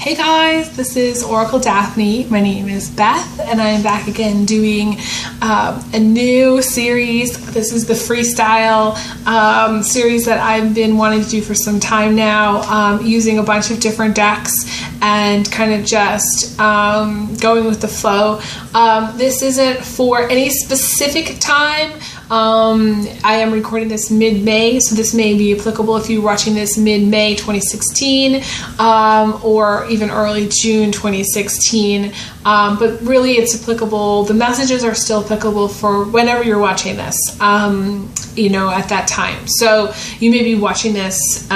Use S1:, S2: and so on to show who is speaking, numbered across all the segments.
S1: Hey guys, this is Oracle Daphne. My name is Beth and I'm back again doing a new series. This is the freestyle series that I've been wanting to do for some time now, using a bunch of different decks and kind of just going with the flow. This isn't for any specific time. I am recording this mid-May, so this may be applicable if you're watching this mid-May 2016 or even early June 2016, but really it's applicable, the messages are still applicable for whenever you're watching this, you know, at that time. So you may be watching this,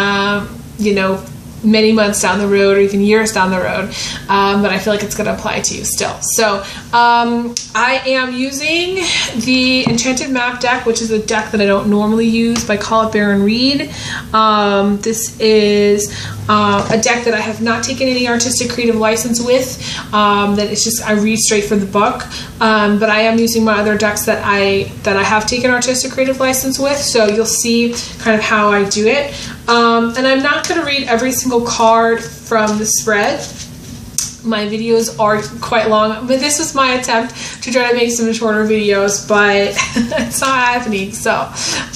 S1: you know, many months down the road or even years down the road, but I feel like it's going to apply to you still. So I am using the Enchanted Map deck, which is a deck that I don't normally use by Call It Baron Reed. This is a deck that I have not taken any artistic creative license with, that it's just I read straight from the book, but I am using my other decks that I have taken artistic creative license with, so you'll see kind of how I do it. And I'm not going to read every single card from the spread. My videos are quite long, but this was my attempt to try to make some shorter videos, but it's not happening. So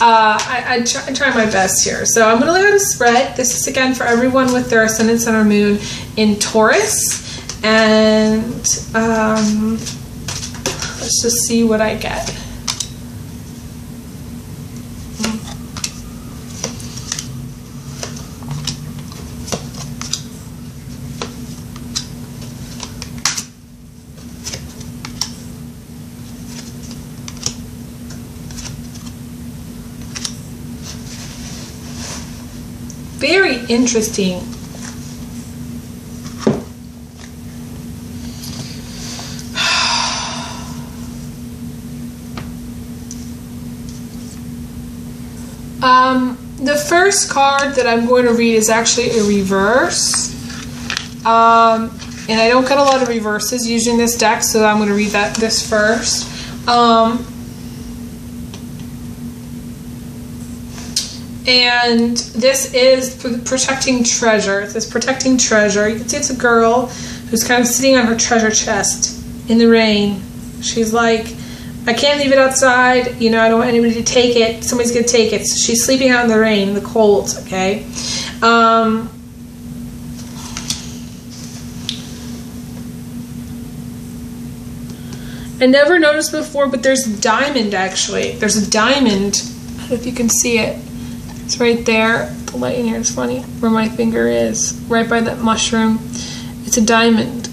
S1: I try my best here. So I'm going to look at a spread. This is again for everyone with their Ascendant, Sun, or Moon in Taurus. And let's just see what I get. Very interesting. The first card that I'm going to read is actually a reverse. And I don't get a lot of reverses using this deck, so I'm going to read this first. And this is protecting treasure. It says protecting treasure. You can see it's a girl who's kind of sitting on her treasure chest in the rain. She's like, I can't leave it outside. You know, I don't want anybody to take it. Somebody's going to take it. So she's sleeping out in the rain, in the cold, okay? I never noticed before, but there's a diamond, actually. There's a diamond. I don't know if you can see it. It's right there. The light in here is funny. Where my finger is, right by that mushroom. It's a diamond.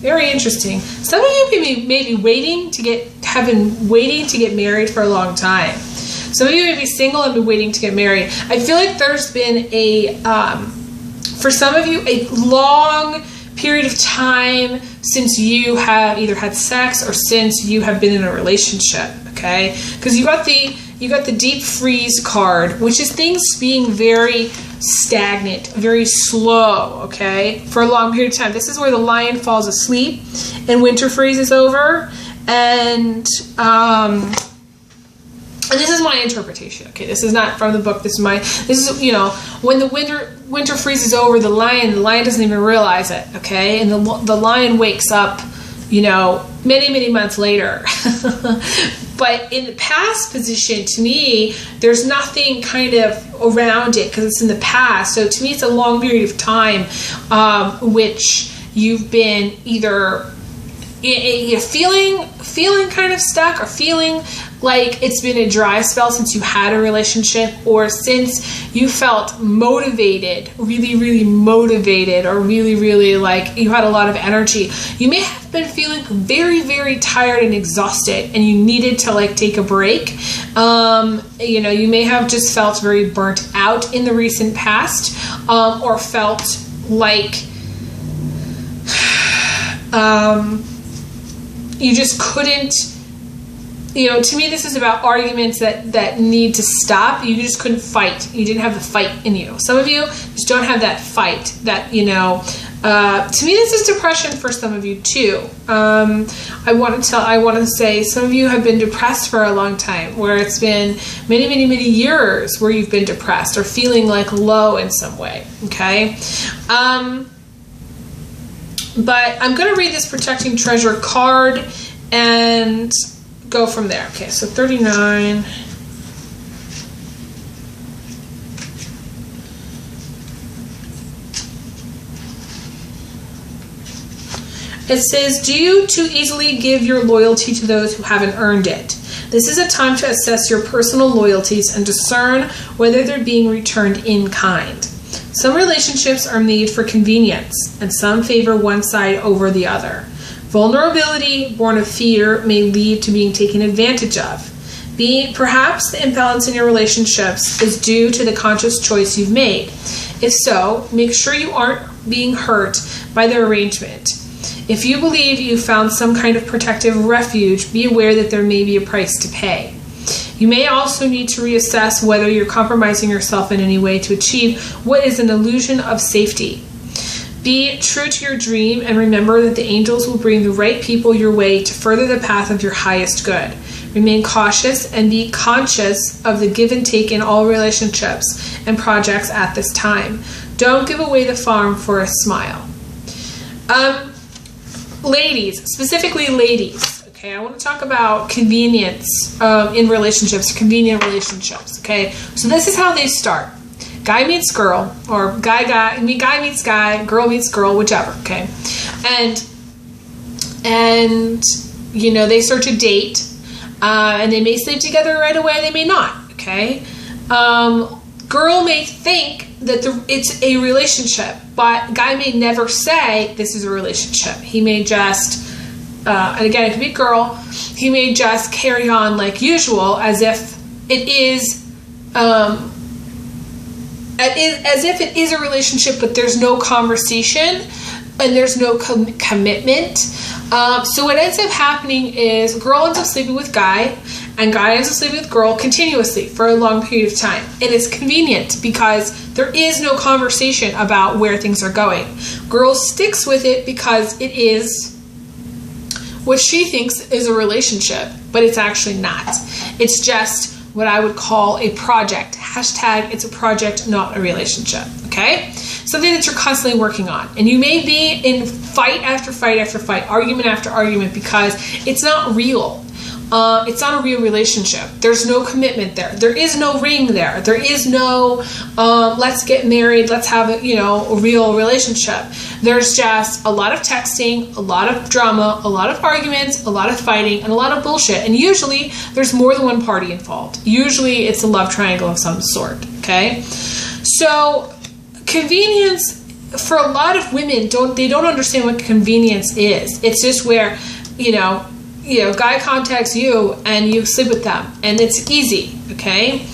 S1: Very interesting. Some of you may be waiting to have been waiting to get married for a long time. Some of you may be single and been waiting to get married. I feel like there's been for some of you, a long period of time since you have either had sex or since you have been in a relationship. Okay, because you got the deep freeze card, which is things being very stagnant, very slow, okay, for a long period of time. This is where the lion falls asleep and winter freezes over, and this is my interpretation, okay? This is not from the book. This is, you know, when the winter freezes over, the lion doesn't even realize it, okay? And the lion wakes up, you know, many months later. But in the past position, to me, there's nothing kind of around it because it's in the past. So to me, it's a long period of time which you've been either feeling kind of stuck, or feeling like it's been a dry spell since you had a relationship, or since you felt motivated, really motivated, or really like you had a lot of energy. You may have been feeling very tired and exhausted, and you needed to like take a break. You know, you may have just felt very burnt out in the recent past, or felt like you just couldn't, you know, to me this is about arguments that need to stop. You just couldn't fight. You didn't have the fight in you. Some of you just don't have that fight, that, you know, To me, this is depression for some of you too. I want to say some of you have been depressed for a long time, where it's been many, many, many years where you've been depressed or feeling like low in some way. Okay. But I'm going to read this protecting treasure card and go from there. Okay. So 39. It says, do you too easily give your loyalty to those who haven't earned it? This is a time to assess your personal loyalties and discern whether they're being returned in kind. Some relationships are made for convenience, and some favor one side over the other. Vulnerability born of fear may lead to being taken advantage of. Perhaps the imbalance in your relationships is due to the conscious choice you've made. If so, make sure you aren't being hurt by the arrangement. If you believe you found some kind of protective refuge, be aware that there may be a price to pay. You may also need to reassess whether you're compromising yourself in any way to achieve what is an illusion of safety. Be true to your dream and remember that the angels will bring the right people your way to further the path of your highest good. Remain cautious and be conscious of the give and take in all relationships and projects at this time. Don't give away the farm for a smile. Ladies, specifically ladies, okay, I want to talk about convenience in relationships, convenient relationships, okay? So this is how they start. Guy meets girl, or guy meets guy, girl meets girl, whichever, okay? And you know, they start to date, and they may sleep together right away, they may not, okay? Girl may think that it's a relationship, but guy may never say this is a relationship. He may just, and again, it could be girl, he may just carry on like usual as if it is, as if it is a relationship, but there's no conversation and there's no commitment. So what ends up happening is girl ends up sleeping with guy, and guy ends up sleeping with girl continuously for a long period of time. It is convenient because there is no conversation about where things are going. Girl sticks with it because it is what she thinks is a relationship, but it's actually not. It's just what I would call a project. Hashtag, it's a project, not a relationship, okay? Something that you're constantly working on. And you may be in fight after fight after fight, argument after argument, because it's not real. It's not a real relationship. There's no commitment there. There is no ring there. There is no, let's get married, let's have a real relationship. There's just a lot of texting, a lot of drama, a lot of arguments, a lot of fighting, and a lot of bullshit. And usually there's more than one party involved. Usually it's a love triangle of some sort, okay? So convenience, for a lot of women, they don't understand what convenience is. It's just where, guy contacts you and you sleep with them and it's easy, okay?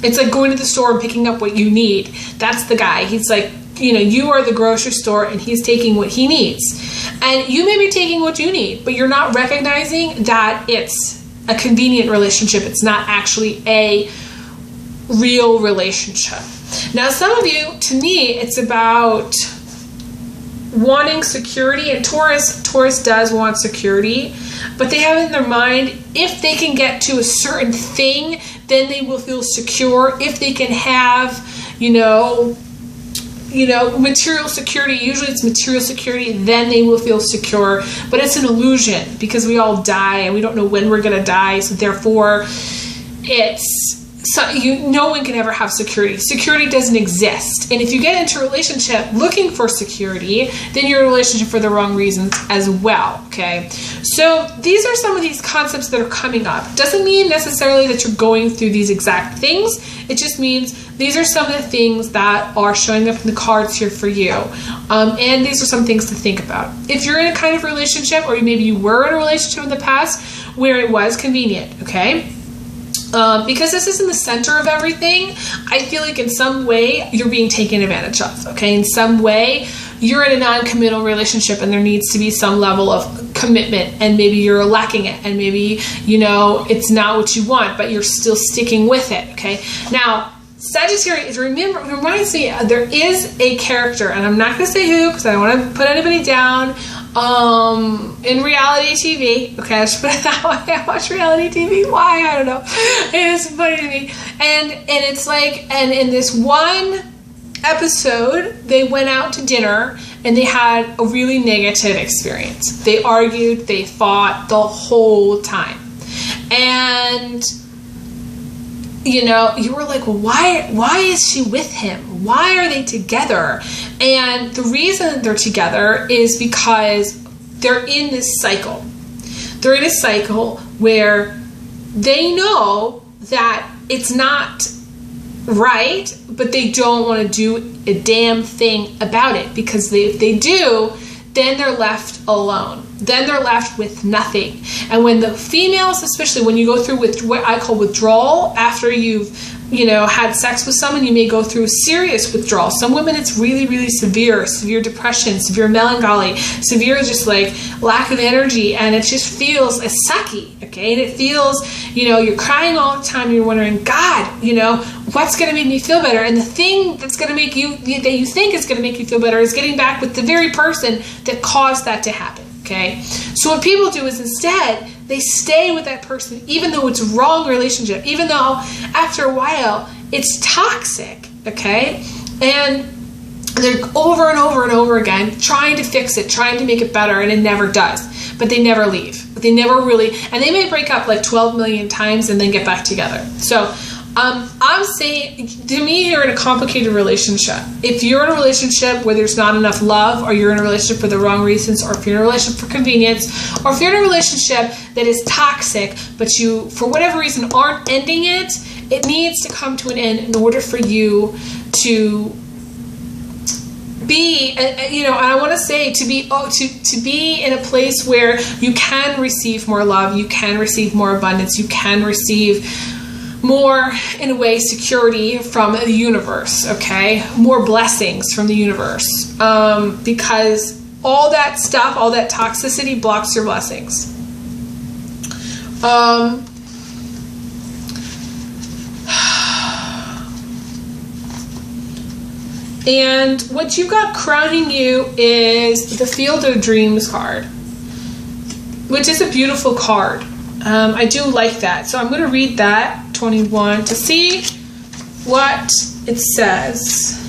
S1: It's like going to the store and picking up what you need. That's the guy. He's like, you are the grocery store and he's taking what he needs. And you may be taking what you need, but you're not recognizing that it's a convenient relationship. It's not actually a real relationship. Now, some of you, to me, it's about wanting security, and Taurus does want security, but they have in their mind, if they can get to a certain thing, then they will feel secure. If they can have, material security, usually it's material security, then they will feel secure, but it's an illusion because we all die and we don't know when we're going to die, so therefore no one can ever have security. Security doesn't exist. And if you get into a relationship looking for security, then you're in a relationship for the wrong reasons as well, okay? So these are some of these concepts that are coming up. Doesn't mean necessarily that you're going through these exact things. It just means these are some of the things that are showing up in the cards here for you. And these are some things to think about. If you're in a kind of relationship, or maybe you were in a relationship in the past where it was convenient, okay? Because this is in the center of everything, I feel like in some way you're being taken advantage of, okay? In some way you're in a non-committal relationship and there needs to be some level of commitment, and maybe you're lacking it, and maybe, it's not what you want, but you're still sticking with it, okay? Now, Sagittarius, reminds me, there is a character, and I'm not going to say who because I don't want to put anybody down, in reality TV. Okay, I should put it that way. I watch reality TV. Why? I don't know. It's funny to me. And it's like, and in this one episode, they went out to dinner and they had a really negative experience. They argued, they fought the whole time. And you were like, well, why is she with him? Why are they together? And the reason they're together is because they're in this cycle. They're in a cycle where they know that it's not right, but they don't want to do a damn thing about it, because if they do, then they're left alone. Then they're left with nothing. And when the females, especially when you go through with what I call withdrawal, after you've had sex with someone, you may go through a serious withdrawal. Some women, it's really, really severe depression, severe melancholy, severe just like lack of energy, and it just feels sucky, okay? And it feels, you're crying all the time, you're wondering, God, what's going to make me feel better? And the thing that's going to make you, that you think is going to make you feel better, is getting back with the very person that caused that to happen, okay? So what people do is instead, they stay with that person, even though it's a wrong relationship, even though after a while it's toxic, okay? And they're over and over and over again trying to fix it, trying to make it better, and it never does. But they never leave. They never really, and they may break up like 12 million times and then get back together. So I'm saying, to me, you're in a complicated relationship. If you're in a relationship where there's not enough love, or you're in a relationship for the wrong reasons, or if you're in a relationship for convenience, or if you're in a relationship that is toxic, but you, for whatever reason, aren't ending it, it needs to come to an end in order for you to be, and I want to say, to be in a place where you can receive more love, you can receive more abundance, you can receive more, in a way, security from the universe, okay? More blessings from the universe. Because all that stuff, all that toxicity blocks your blessings. And what you got crowning you is the Field of Dreams card, which is a beautiful card. I do like that. So I'm going to read that, 21, to see what it says.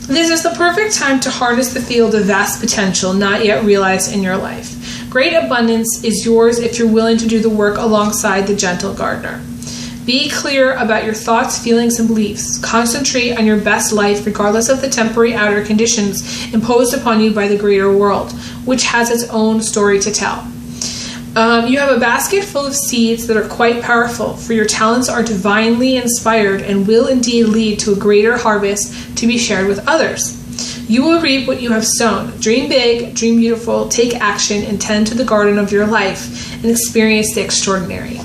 S1: This is the perfect time to harness the field of vast potential not yet realized in your life. Great abundance is yours if you're willing to do the work alongside the gentle gardener. Be clear about your thoughts, feelings, and beliefs. Concentrate on your best life regardless of the temporary outer conditions imposed upon you by the greater world, which has its own story to tell. You have a basket full of seeds that are quite powerful, for your talents are divinely inspired and will indeed lead to a greater harvest to be shared with others. You will reap what you have sown. Dream big, dream beautiful, take action, and tend to the garden of your life and experience the extraordinary.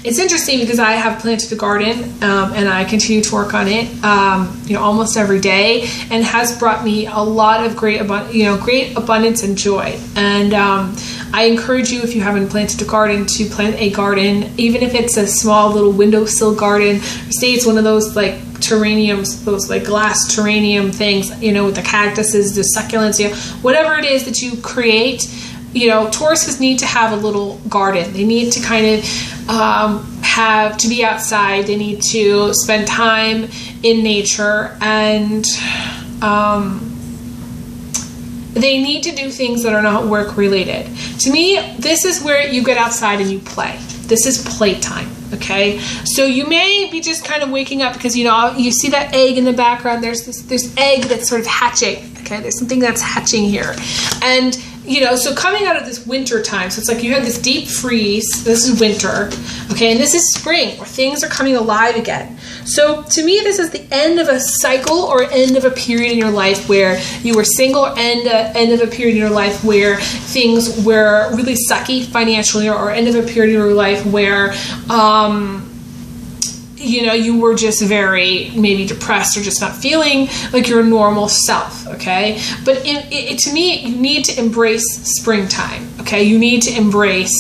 S1: It's interesting because I have planted a garden and I continue to work on it, almost every day, and has brought me a lot of great abundance and joy. And I encourage you, if you haven't planted a garden, to plant a garden, even if it's a small little windowsill garden. Say it's one of those like terrariums, those like glass terrarium things, with the cactuses, the succulents, whatever it is that you create. Tauruses need to have a little garden. They need to kind of have to be outside. They need to spend time in nature, and they need to do things that are not work related. To me, this is where you get outside and you play. This is playtime. Okay, so you may be just kind of waking up because you see that egg in the background. There's this egg that's sort of hatching. Okay, there's something that's hatching here, and so coming out of this winter time, so it's like you have this deep freeze. This is winter, okay, and this is spring where things are coming alive again. So to me, this is the end of a cycle or end of a period in your life where you were single, and end of a period in your life where things were really sucky financially, or end of a period in your life where you know, you were just very maybe depressed or just not feeling like your normal self, okay? But to me, you need to embrace springtime, okay? You need to embrace,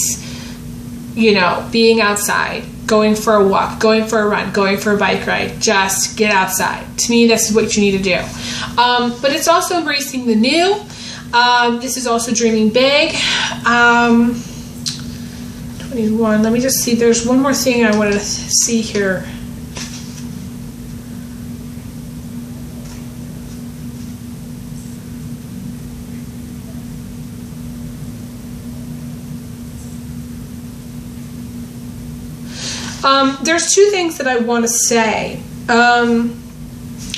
S1: you know, being outside, going for a walk, going for a run, going for a bike ride. Just get outside. To me, this is what you need to do. But it's also embracing the new. This is also dreaming big. 21. Let me just see. There's one more thing I wanted to see here. There's two things that I want to say.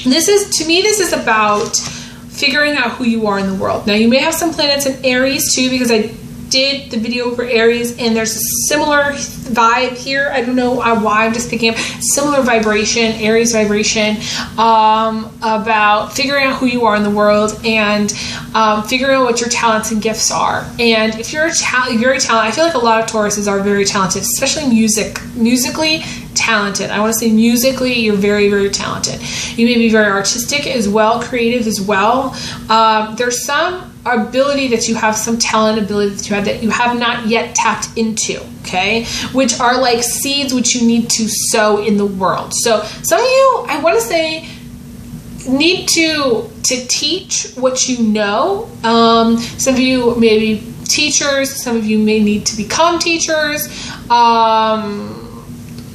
S1: This is about figuring out who you are in the world. Now, you may have some planets in Aries too, because I did the video for Aries, and there's a similar vibe here. I don't know why, I'm just picking up similar vibration, Aries vibration, about figuring out who you are in the world and figuring out what your talents and gifts are. And if you're very talented, I feel like a lot of Tauruses are very talented, especially musically talented. I want to say musically, you're very, very talented. You may be very artistic as well, creative as well. There's some ability that you have, some talent ability that you have not yet tapped into, okay, which are like seeds which you need to sow in the world. So some of you, I want to say, need to teach what you know. Some of you may be teachers, some of you may need to become teachers.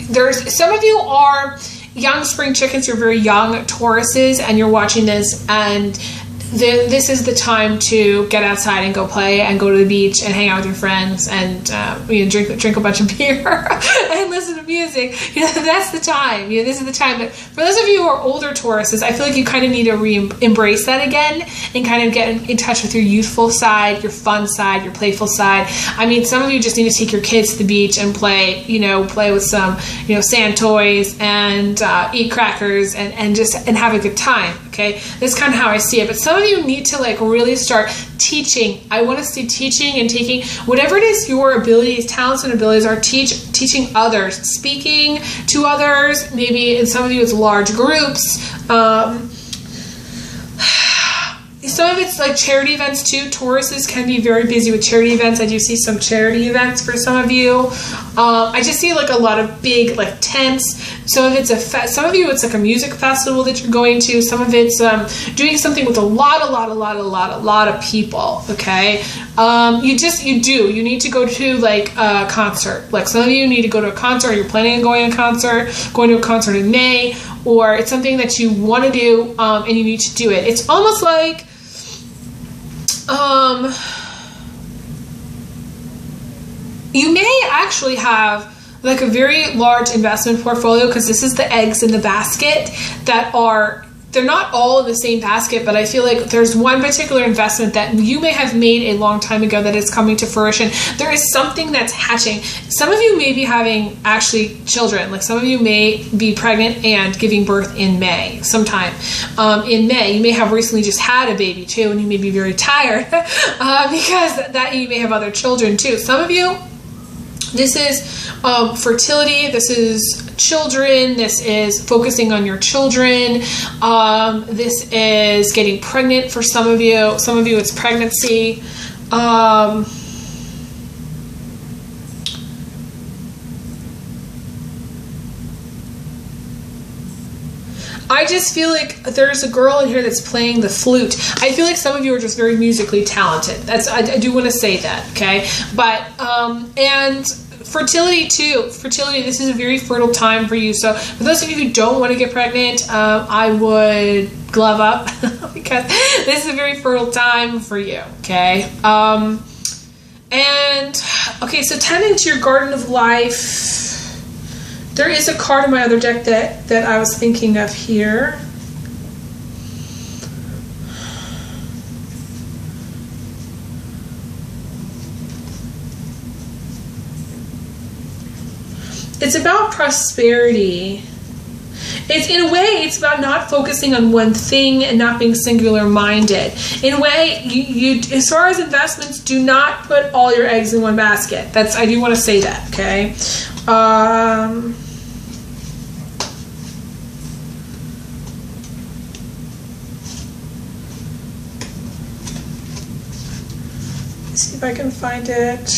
S1: There's some of you are young spring chickens, you're very young Tauruses, and you're watching this, and this is the time to get outside and go play and go to the beach and hang out with your friends and drink a bunch of beer and listen to music. That's the time. This is the time. But for those of you who are older Tauruses, I feel like you kind of need to embrace that again and kind of get in touch with your youthful side, your fun side, your playful side. I mean, some of you just need to take your kids to the beach and play with some sand toys and eat crackers and have a good time. Okay, that's kind of how I see it. But some of you need to really start teaching. I want to see teaching and taking whatever it is your abilities, talents and abilities are, teaching others, speaking to others. Maybe in some of you it's large groups. Some of it's like charity events too. Tauruses can be very busy with charity events. I do see some charity events for some of you. I just see like a lot of big tents. Some of it's some of you it's like a music festival that you're going to. Some of it's doing something with a lot of people. Okay, you need to go to like a concert. Like some of you need to go to a concert. Or you're planning on going to a concert in May, or it's something that you want to do and you need to do it. It's almost like you may actually have like a very large investment portfolio, because this is the eggs in the basket they're not all in the same basket, but I feel like there's one particular investment that you may have made a long time ago that is coming to fruition. There is something that's hatching. Some of you may be having actually children. Like some of you may be pregnant and giving birth in May, sometime in May. You may have recently just had a baby too, and you may be very tired because that you may have other children too. Some of you, this is fertility, this is children, this is focusing on your children, this is getting pregnant for some of you it's pregnancy. I just feel like there's a girl in here that's playing the flute. I feel like some of you are just very musically talented. I do want to say that, okay? But, and fertility too. Fertility, this is a very fertile time for you. So for those of you who don't want to get pregnant, I would glove up because this is a very fertile time for you, okay? Okay, so tending to your garden of life. There is a card in my other deck that I was thinking of here. It's about prosperity. It's in a way, it's about not focusing on one thing and not being singular minded. In a way, you as far as investments, do not put all your eggs in one basket. I do want to say that, okay? if I can find it.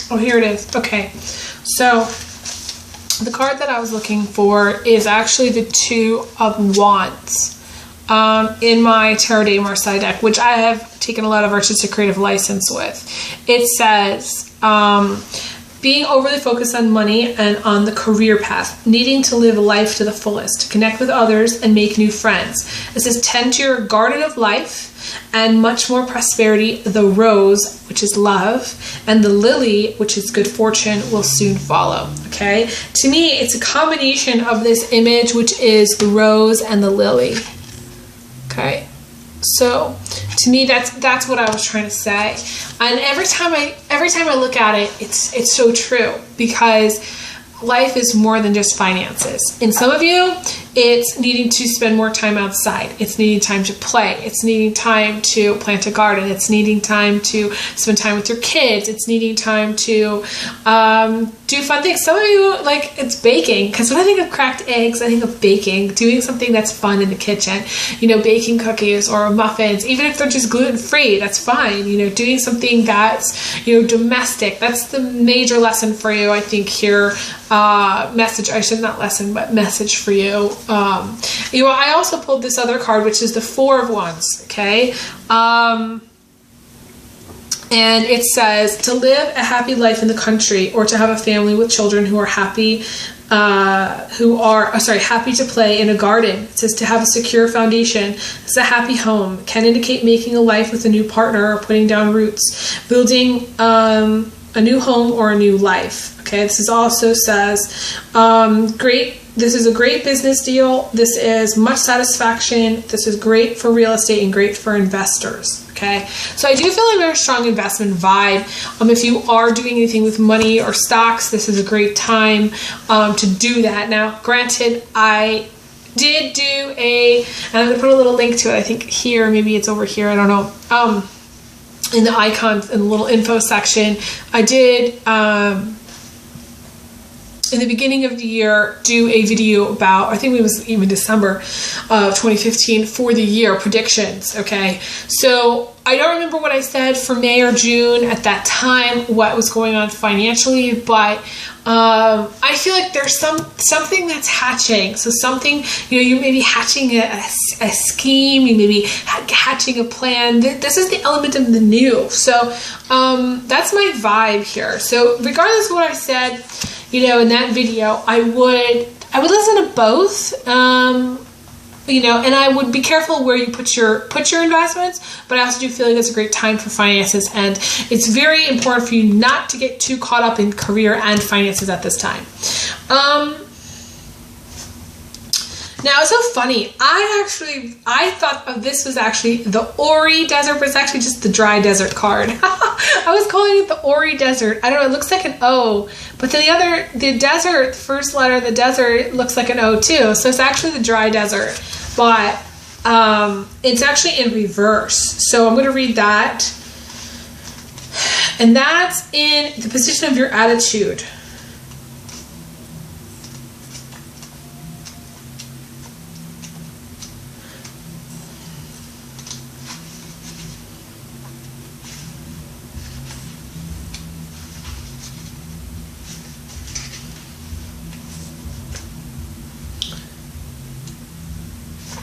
S1: Oh, here it is. Okay, so the card that I was looking for is actually the Two of Wands in my Tarot de Marseille deck, which I have taken a lot of artistic creative license with. It says, being overly focused on money and on the career path, needing to live life to the fullest, connect with others and make new friends. It says, tend to your garden of life and much more prosperity. The rose, which is love, and the lily, which is good fortune, will soon follow. Okay, to me it's a combination of this image, which is the rose and the lily. Okay, so to me that's what I was trying to say. And every time I look at it, it's so true, because life is more than just finances. In some of you, it's needing to spend more time outside. It's needing time to play. It's needing time to plant a garden. It's needing time to spend time with your kids. It's needing time to do fun things. Some of you, like, it's baking. Because when I think of cracked eggs, I think of baking, doing something that's fun in the kitchen. You know, baking cookies or muffins, even if they're just gluten-free, that's fine. You know, doing something that's, you know, domestic. That's the major lesson for you, I think, here. Message, I should not lesson, but message for you. You know, I also pulled this other card, which is the Four of Wands, okay? And it says to live a happy life in the country, or to have a family with children who are happy, happy to play in a garden. It says to have a secure foundation. It's a happy home. Can indicate making a life with a new partner or putting down roots, building a new home or a new life. Okay, this is also says this is a great business deal. This is much satisfaction. This is great for real estate and great for investors. Okay, so I do feel a very strong investment vibe. If you are doing anything with money or stocks, this is a great time to do that. Now, granted, I did do and I'm going to put a little link to it. I think here, maybe it's over here. I don't know. In the icons, in the little info section, I did in the beginning of the year, do a video about, I think it was even December of 2015 for the year predictions. Okay. So I don't remember what I said for May or June at that time, what was going on financially, but I feel like there's something that's hatching. So something, you may be hatching a scheme, you may be hatching a plan. This is the element of the new. So that's my vibe here. So regardless of what I said, in that video, I would listen to both. And I would be careful where you put your investments, but I also do feel like it's a great time for finances, and it's very important for you not to get too caught up in career and finances at this time. Now, it's so funny. I thought of this was actually the Ori Desert, but it's actually just the dry desert card. I was calling it the Ori Desert. I don't know. It looks like an O, but the desert, the first letter of the desert looks like an O too. So it's actually the dry desert, but it's actually in reverse. So I'm going to read that. And that's in the position of your attitude.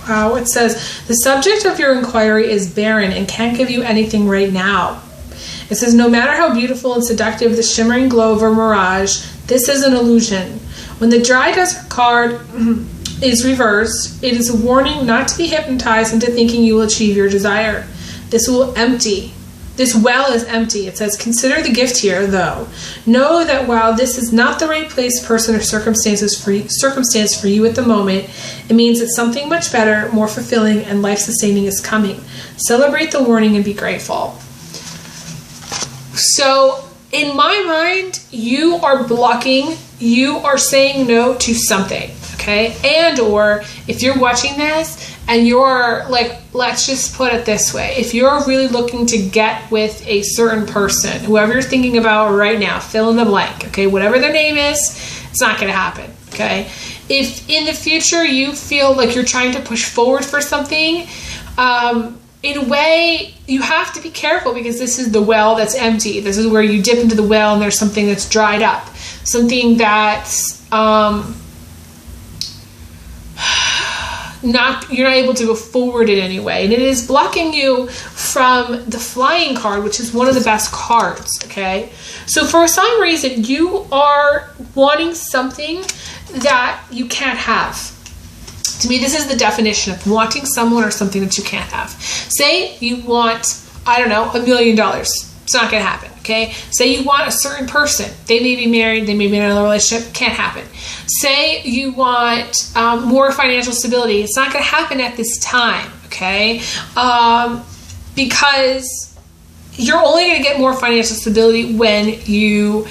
S1: Wow, it says, the subject of your inquiry is barren and can't give you anything right now. It says, no matter how beautiful and seductive the shimmering glow of a mirage, this is an illusion. When the dry desert card is reversed, it is a warning not to be hypnotized into thinking you will achieve your desire. This well is empty. It says, consider the gift here, though. Know that while this is not the right place, person, or circumstance for you at the moment, it means that something much better, more fulfilling, and life-sustaining is coming. Celebrate the warning and be grateful. So, in my mind, you are blocking, you are saying no to something, okay? And or, if you're watching this, and you're like, let's just put it this way. If you're really looking to get with a certain person, whoever you're thinking about right now, fill in the blank, okay? Whatever their name is, it's not going to happen, okay? If in the future you feel like you're trying to push forward for something, in a way, you have to be careful because this is the well that's empty. This is where you dip into the well and there's something that's dried up. Something that's you're not able to go forward in any way. And it is blocking you from the flying card, which is one of the best cards, okay? So for some reason, you are wanting something that you can't have. To me, this is the definition of wanting someone or something that you can't have. Say you want, I don't know, $1 million. It's not going to happen, okay? Say you want a certain person. They may be married, they may be in another relationship. Can't happen. Say you want more financial stability. It's not going to happen at this time, okay? Because you're only going to get more financial stability when you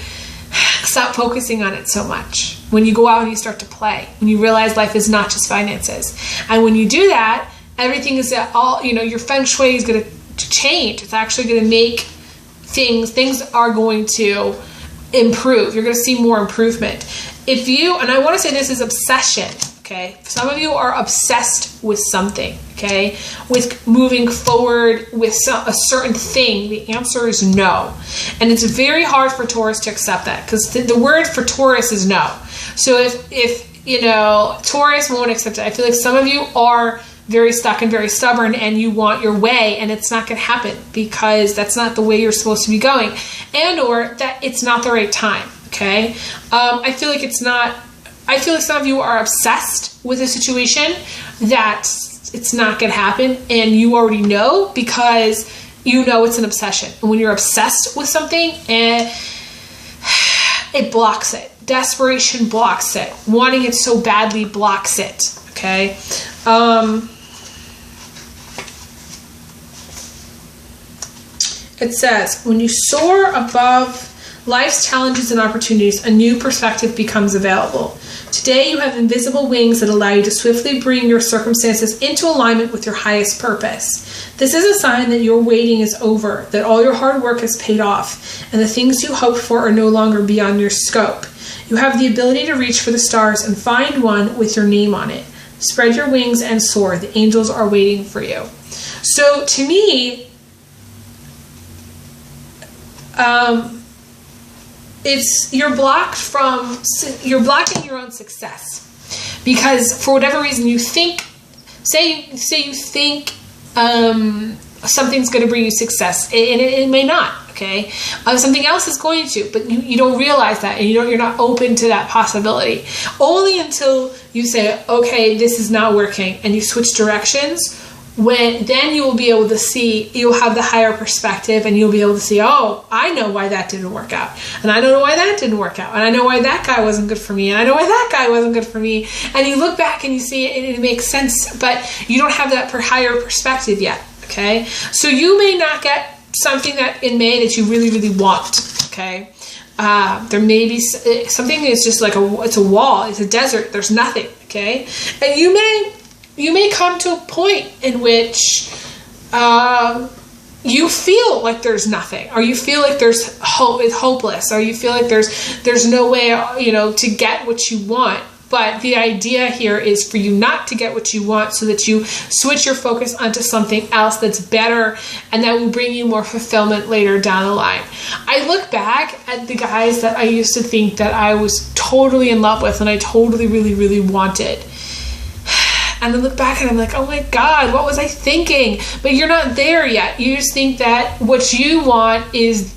S1: stop focusing on it so much. When you go out and you start to play. When you realize life is not just finances. And when you do that, everything is all, your feng shui is going to change. It's actually going to make things are going to improve. You're going to see more improvement. If you, and I want to say this is obsession, okay? Some of you are obsessed with something, okay? With moving forward with a certain thing. The answer is no. And it's very hard for Taurus to accept that because the word for Taurus is no. So if Taurus won't accept it, I feel like some of you are very stuck and very stubborn and you want your way and it's not going to happen because that's not the way you're supposed to be going, and or that it's not the right time, okay? I feel like some of you are obsessed with a situation that it's not going to happen and you already know because you know it's an obsession. And when you're obsessed with something, it blocks it. Desperation blocks it. Wanting it so badly blocks it, okay? It says, when you soar above life's challenges and opportunities, a new perspective becomes available. Today, you have invisible wings that allow you to swiftly bring your circumstances into alignment with your highest purpose. This is a sign that your waiting is over, that all your hard work has paid off, and the things you hoped for are no longer beyond your scope. You have the ability to reach for the stars and find one with your name on it. Spread your wings and soar. The angels are waiting for you. So to me, you're blocking your own success because for whatever reason you think, say you think something's going to bring you success, and it may not. Okay, something else is going to, but you don't realize that, and you're not open to that possibility. Only until you say, okay, this is not working, and you switch directions. Then you will be able to see, you'll have the higher perspective, and you'll be able to see, oh, I know why that didn't work out, and I know why that didn't work out, and I know why that guy wasn't good for me, and I know why that guy wasn't good for me, and you look back and you see it, and it makes sense, but you don't have that higher perspective yet, okay? So you may not get something that in May that you really, really want, okay? There may be something that's just like it's a wall, it's a desert, there's nothing, okay? And you may come to a point in which you feel like there's nothing, or you feel like there's it's hopeless, or you feel like there's no way, to get what you want. But the idea here is for you not to get what you want, so that you switch your focus onto something else that's better and that will bring you more fulfillment later down the line. I look back at the guys that I used to think that I was totally in love with and I totally, really, really wanted. And I look back and I'm like, oh my God, what was I thinking? But you're not there yet. You just think that what you want is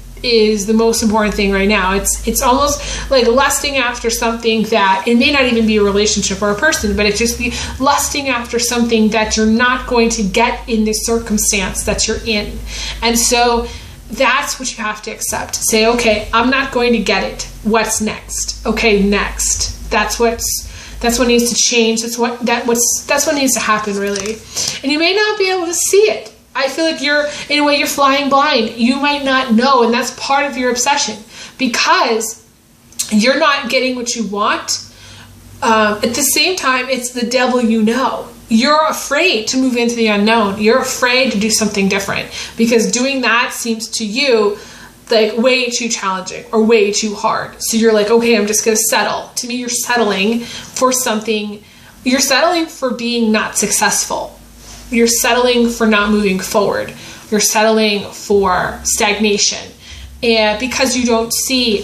S1: the most important thing right now. It's almost like lusting after something that, it may not even be a relationship or a person, but it's just be lusting after something that you're not going to get in this circumstance that you're in. And so that's what you have to accept. Say, okay, I'm not going to get it. What's next? Okay, next. That's what needs to change. That's what needs to happen, really. And you may not be able to see it. I feel like you're flying blind. You might not know, and that's part of your obsession because you're not getting what you want. At the same time, it's the devil you know. You're afraid to move into the unknown. You're afraid to do something different because doing that seems to you like way too challenging or way too hard. So you're like, okay, I'm just going to settle. To me, you're settling for something. You're settling for being not successful. You're settling for not moving forward. You're settling for stagnation. And because you don't see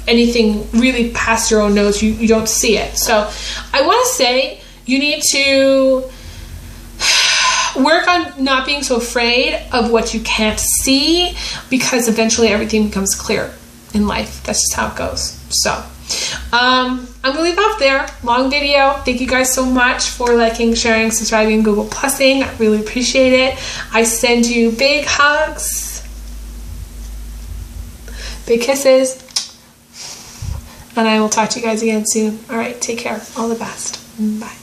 S1: anything really past your own nose, you don't see it. So I want to say you need to work on not being so afraid of what you can't see, because eventually everything becomes clear in life. That's just how it goes. So I'm going to leave off there. Long video. Thank you guys so much for liking, sharing, subscribing, Google Plusing. I really appreciate it. I send you big hugs, big kisses, and I will talk to you guys again soon. All right, take care. All the best. Bye.